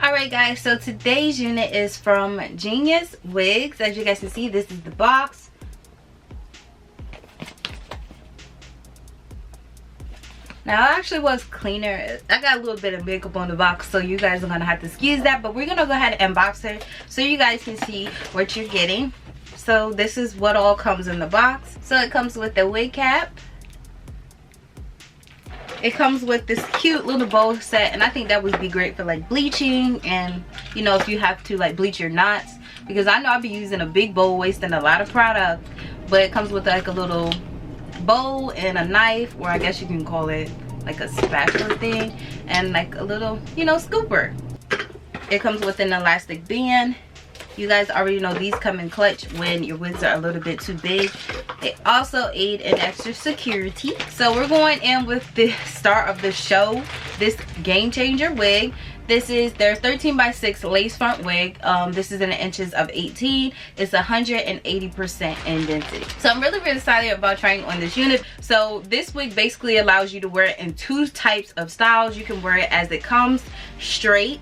Alright guys, so today's unit is from Geniuswigs. As you guys can see, this is the box. Now, it actually was cleaner. I got a little bit of makeup on the box, so you guys are going to have to excuse that. But we're going to go ahead and unbox it so you guys can see what you're getting. So this is what all comes in the box. So it comes with the wig cap. It comes with this cute little bow set, and I think that would be great for like bleaching, and you know, if you have to like bleach your knots, because I know I'll be using a big bowl, wasting a lot of product. But it comes with like a little bowl and a knife, or I guess you can call it like a spatula thing, and like a little, you know, scooper. It comes with an elastic band. You guys already know these come in clutch when your wigs are a little bit too big. They also aid in extra security. So we're going in with the star of the show, this game changer wig. This is their 13x6 lace front wig. This is in the inches of 18. It's 180% in density. So I'm really excited about trying on this unit. So this wig basically allows you to wear it in two types of styles. You can wear it as it comes straight,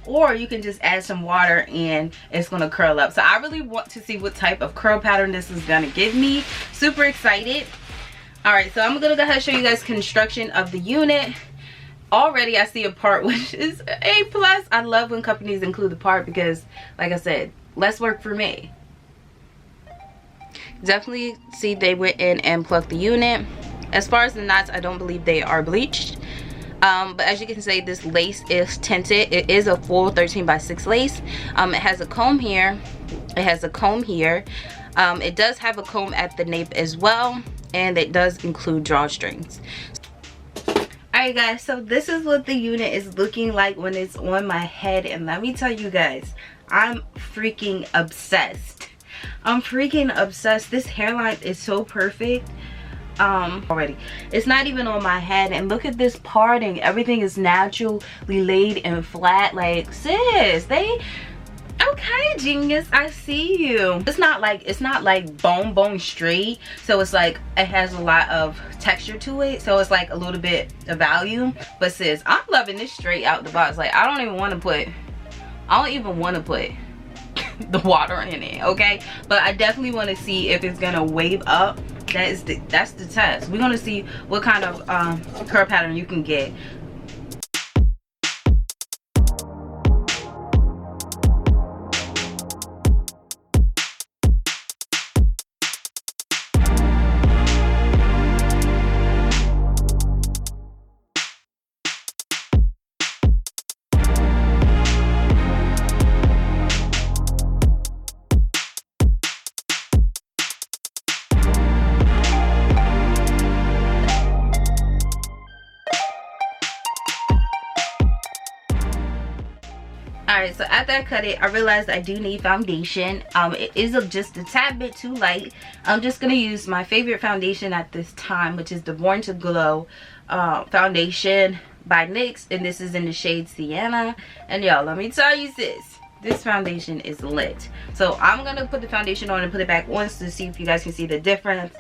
or you can just add some water and it's gonna curl up. So I really want to see what type of curl pattern this is gonna give me. Super excited. All right, so I'm gonna go ahead and show you guys construction of the unit. Already I see a part which is A+. I love when companies include the part because, like I said, less work for me. Definitely see they went in and plugged the unit. As far as the knots, I don't believe they are bleached. But as you can see, this lace is tinted. It is a full 13x6 lace. It has a comb here. It has a comb here. It does have a comb at the nape as well, and it does include drawstrings. Alright guys, so this is what the unit is looking like when it's on my head, and let me tell you guys, I'm freaking obsessed. I'm freaking obsessed. This hairline is so perfect. Already, it's not even on my head, and look at this parting. Everything is naturally laid and flat. Like, sis, they okay, Genius, I see you. It's not like bone straight, so it's like it has a lot of texture to it, so it's like a little bit of volume. But sis, I'm loving this straight out the box. Like, I don't even want to put the water in it, okay? But I definitely want to see if it's gonna wave up. That's the test. We're gonna see what kind of curl pattern you can get. Alright, so after I cut it, I realized I do need foundation. It is just a tad bit too light. I'm just going to use my favorite foundation at this time, which is the Born to Glow foundation by NYX. And this is in the shade Sienna. And y'all, let me tell you sis, this foundation is lit. So I'm going to put the foundation on and put it back once to see if you guys can see the difference.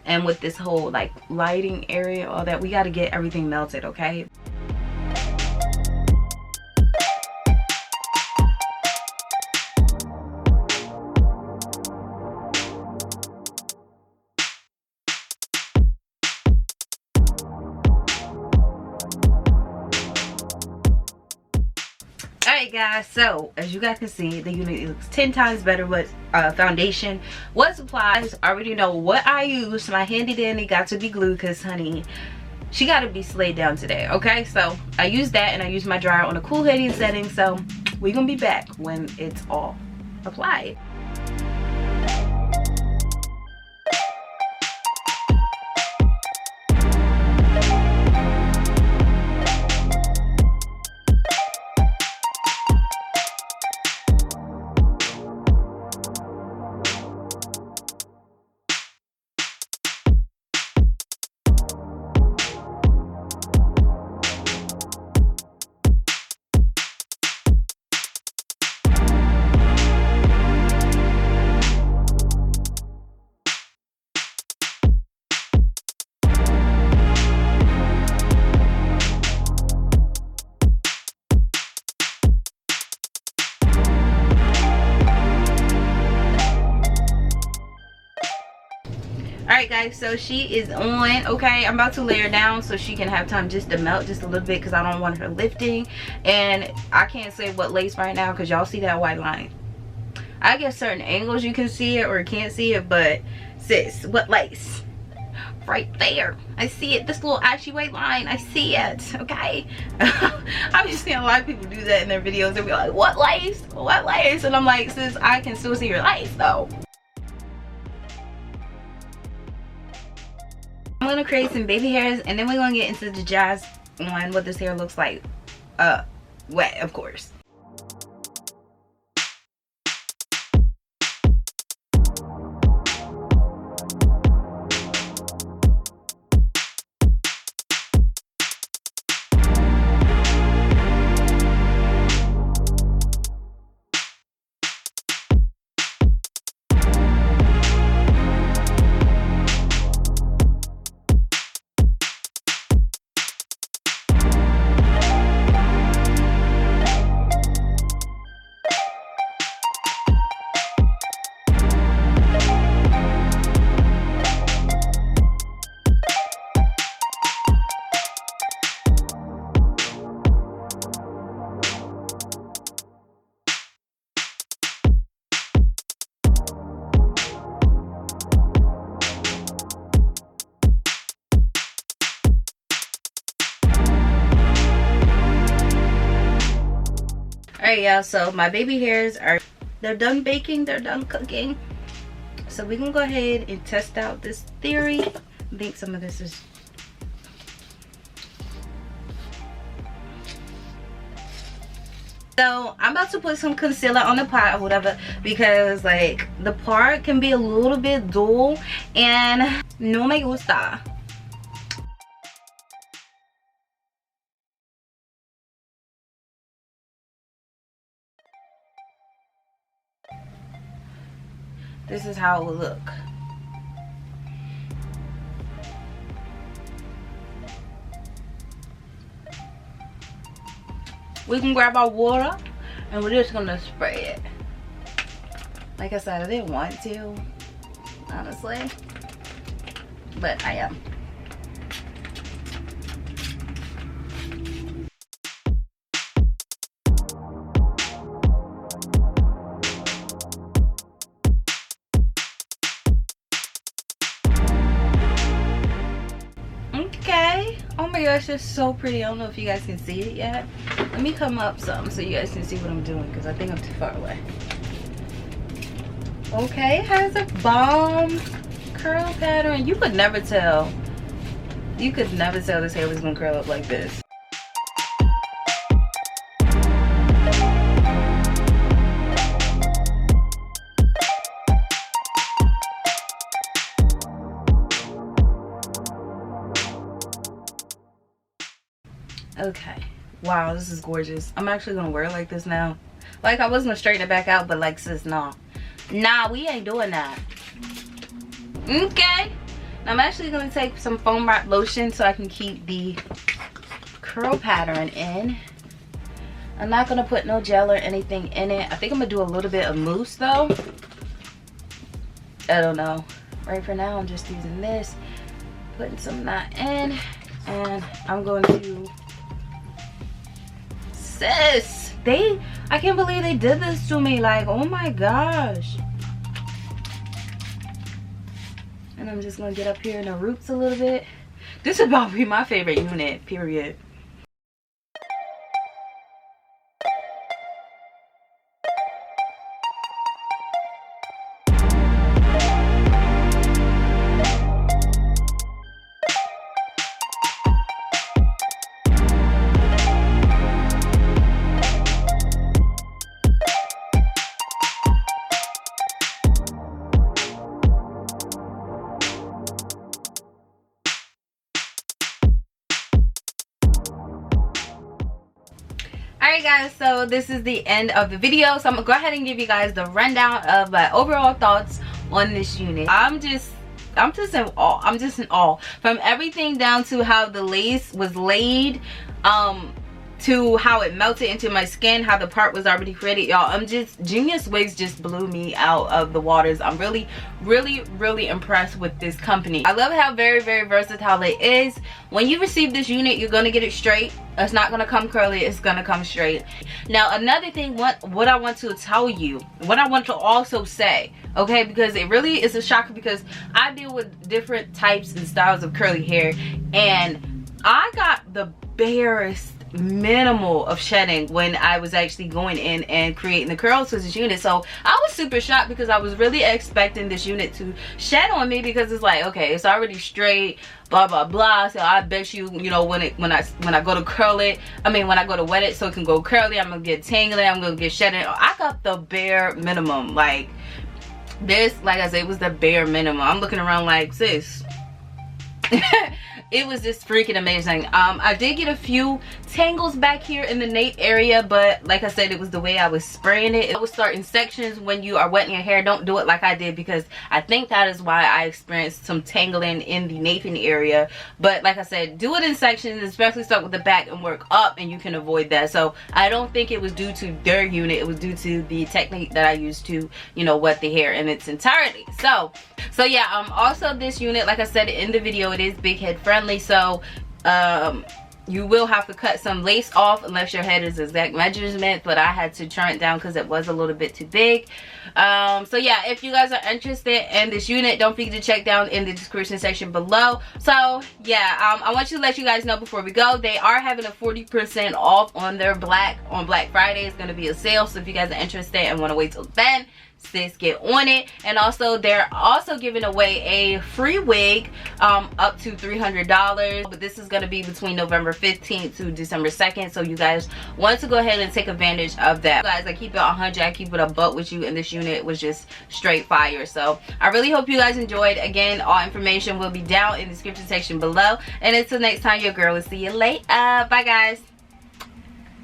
And with this whole like lighting area, all that, we got to get everything melted, okay? Alright guys, so as you guys can see, the unit looks 10 times better with foundation. What supplies? I already know what I use. My handy dandy got to be glue, because honey, she got to be slayed down today, okay? So I use that, and I use my dryer on a cool heating setting, so we're gonna be back when it's all applied. Alright guys, so she is on. Okay, I'm about to lay her down so she can have time just to melt just a little bit because I don't want her lifting. And I can't say what lace right now because y'all see that white line. I guess certain angles you can see it or can't see it, but sis, what lace? Right there, I see it. This little ashy white line, I see it. Okay. I've been seeing a lot of people do that in their videos. They'll be like, what lace? What lace? And I'm like, sis, I can still see your lace though. I'm gonna create some baby hairs and then we're gonna get into the jazz on what this hair looks like wet, of course. Alright y'all, so my baby hairs they're done baking, they're done cooking. So we're gonna go ahead and test out this theory. I think some of this is so I'm about to put some concealer on the pot or whatever because like the part can be a little bit dull and no me gusta. This is how it will look. We can grab our water and we're just gonna spray it. Like I said, I didn't want to, honestly, but I am. Okay. Oh my gosh, it's so pretty. I don't know if you guys can see it yet. Let me come up some so you guys can see what I'm doing because I think I'm too far away. Okay, it has a bomb curl pattern. You could never tell. You could never tell this hair was gonna curl up like this. Okay, wow, this is gorgeous. I'm actually gonna wear it like this now. Like I was gonna straighten it back out, but like sis, nah, we ain't doing that. Okay, now I'm actually gonna take some foam wrap lotion so I can keep the curl pattern in. I'm not gonna put no gel or anything in it. I think I'm gonna do a little bit of mousse though. I don't know. Right for now, I'm just using this, putting some of that in, and I'm going to. Sis, I can't believe they did this to me. Like, oh my gosh. And I'm just gonna get up here in the roots a little bit. This is about to be my favorite unit, period. Alright guys, so this is the end of the video. So I'm gonna go ahead and give you guys the rundown of my overall thoughts on this unit. I'm just in awe. I'm just in awe. From everything down to how the lace was laid, to how it melted into my skin, how the part was already created. Y'all, Geniuswigs just blew me out of the waters. I'm really impressed with this company. I love how very versatile it is. When you receive this unit, you're gonna get it straight. It's not gonna come curly, it's gonna come straight. Now another thing, what I want to tell you, what I want to also say, okay, because it really is a shocker, because I deal with different types and styles of curly hair, and I got the barest minimal of shedding when I was actually going in and creating the curls for this unit. So I was super shocked, because I was really expecting this unit to shed on me, because it's like, okay, it's already straight, blah blah blah. So I bet you, you know, when I go to curl it, I mean when I go to wet it so it can go curly, I'm gonna get tingly, I'm gonna get shedding. I got the bare minimum. Like this, like I said, it was the bare minimum. I'm looking around like, sis. It was just freaking amazing. I did get a few tangles back here in the nape area, but like I said, it was the way I was spraying it. It would start in sections. When you are wetting your hair, don't do it like I did, because I think that is why I experienced some tangling in the naping area. But like I said, do it in sections, especially start with the back and work up, and you can avoid that. So I don't think it was due to their unit, it was due to the technique that I used to, you know, wet the hair in its entirety. So yeah, also this unit, like I said in the video, it is big head friendly. So you will have to cut some lace off unless your head is exact measurement, but I had to trim it down because it was a little bit too big. So yeah, if you guys are interested in this unit, don't forget to check down in the description section below. So yeah, I want to let you guys know before we go, they are having a 40% off on their Black Friday. It's going to be a sale, so if you guys are interested and want to wait till then, sis, get on it. And also they're also giving away a free wig up to $300, but this is going to be between November 15th to December 2nd, so you guys want to go ahead and take advantage of that. Guys, I keep it 100, I keep it a buck with you, and this unit was just straight fire. So I really hope you guys enjoyed. Again, all information will be down in the description section below, and until next time, your girl will see you later. Bye guys.